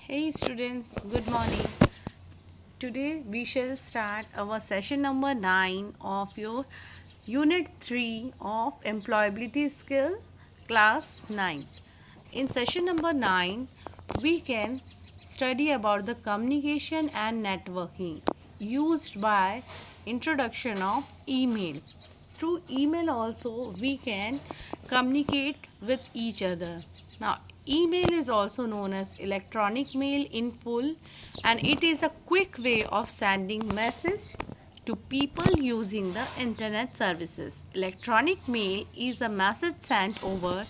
Hey students, good morning. Today we shall start our session number 9 of your unit 3 of employability skill class 9. In session number 9 we can study about the communication and networking used by introduction of email. Through email also we can communicate with each other. Now email is also known as electronic mail in full, and it is a quick way of sending message to people using the internet services. Electronic mail is a message sent over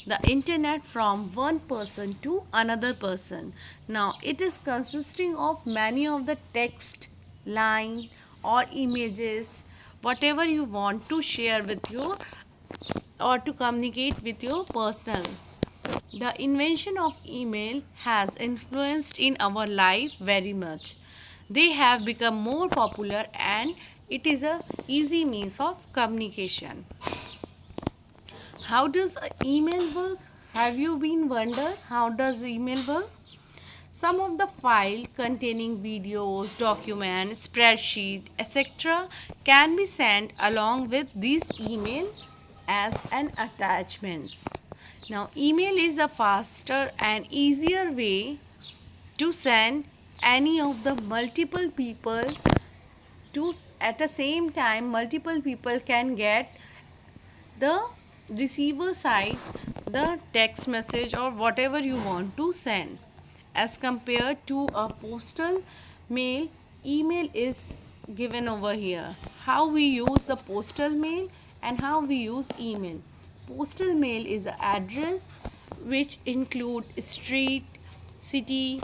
the internet from one person to another person. Now it is consisting of many of the text, line or images, whatever you want to share with your or to communicate with your personal. The invention of email has influenced in our life very much. They have become more popular and it is a easy means of communication. How does email work? Have you been wondered how does email work? Some of the file containing videos, documents, spreadsheet, etc. can be sent along with these email as an attachments. Now email is a faster and easier way to send any of the multiple people to at the same time multiple people can get the receiver side the text message or whatever you want to send as compared to a postal mail. Email is given over here. How we use the postal mail and how we use email. Postal mail is the address which include street, city,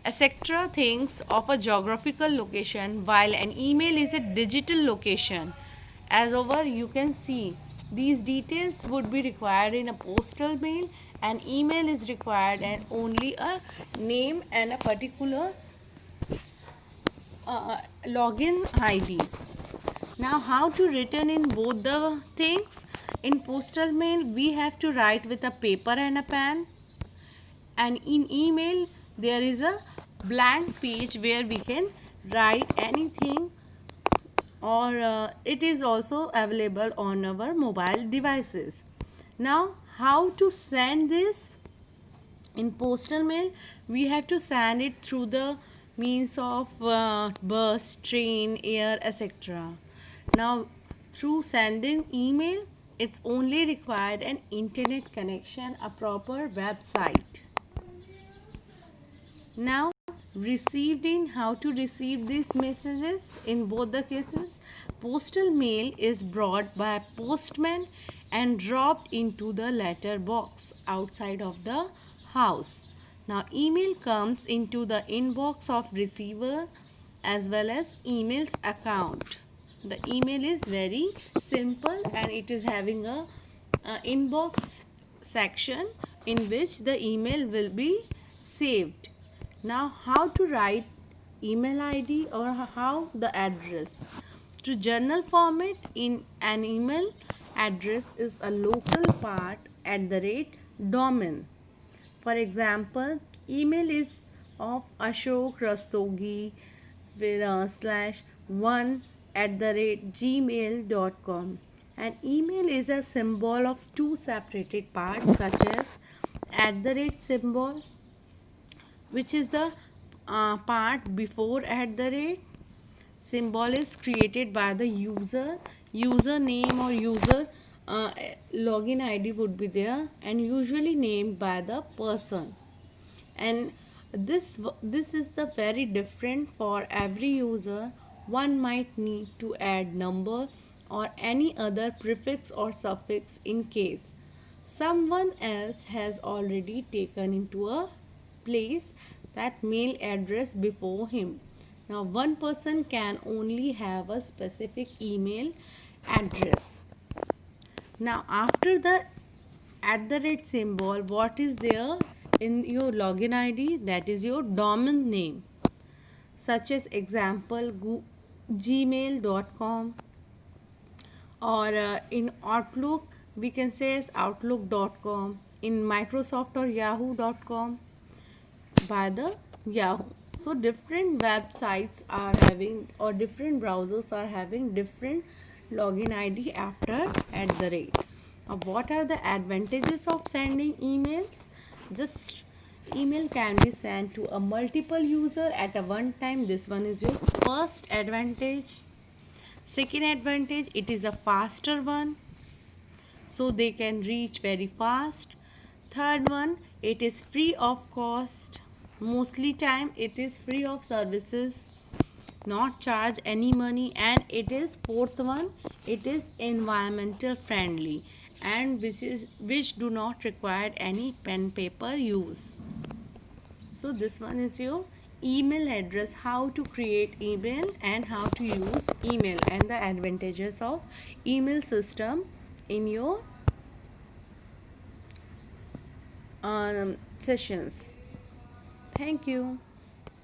etc. things of a geographical location, while an email is a digital location. As over you can see, these details would be required in a postal mail, and email is required and only a name and a particular login ID. Now how to return in both the things? In postal mail we have to write with a paper and a pen, and in email there is a blank page where we can write anything, or it is also available on our mobile devices. Now how to send this? In postal mail we have to send it through the means of bus, train, air, etc. Now through sending email it's only required an internet connection, a proper website. Now received in how to receive these messages. In both the cases, postal mail is brought by postman and dropped into the letter box outside of the house. Now email comes into the inbox of receiver as well as email's account. The email is very simple and it is having a inbox section in which the email will be saved. Now how to write email ID or how the address? To journal format in an email address is a local part at the rate domain. For example, email is of Ashok Rastogi with slash 1 at the rate gmail.com. An email is a symbol of two separated parts such as at the rate symbol, which is the part before at the rate. Symbol is created by the user name or user login ID would be there and usually named by the person. And this is the very different for every user. One might need to add number or any other prefix or suffix in case someone else has already taken into a place that mail address before him. Now one person can only have a specific email address. Now after the at the rate symbol, what is there in your login ID? That is your domain name, such as example gmail.com, or in Outlook we can say as outlook.com, in Microsoft or yahoo.com by the Yahoo. So different websites are having, or different browsers are having different login ID after at the rate. What are the advantages of sending emails? Just email can be sent to a multiple user at a one time. This one is your first advantage. Second advantage, it is a faster one, so they can reach very fast. Third one, it is free of cost. Mostly time it is free of services, not charge any money. And it is fourth one, it is environmental friendly, and which do not require any pen paper use. So this one is your email address, how to create email and how to use email, and the advantages of email system in your sessions. Thank you.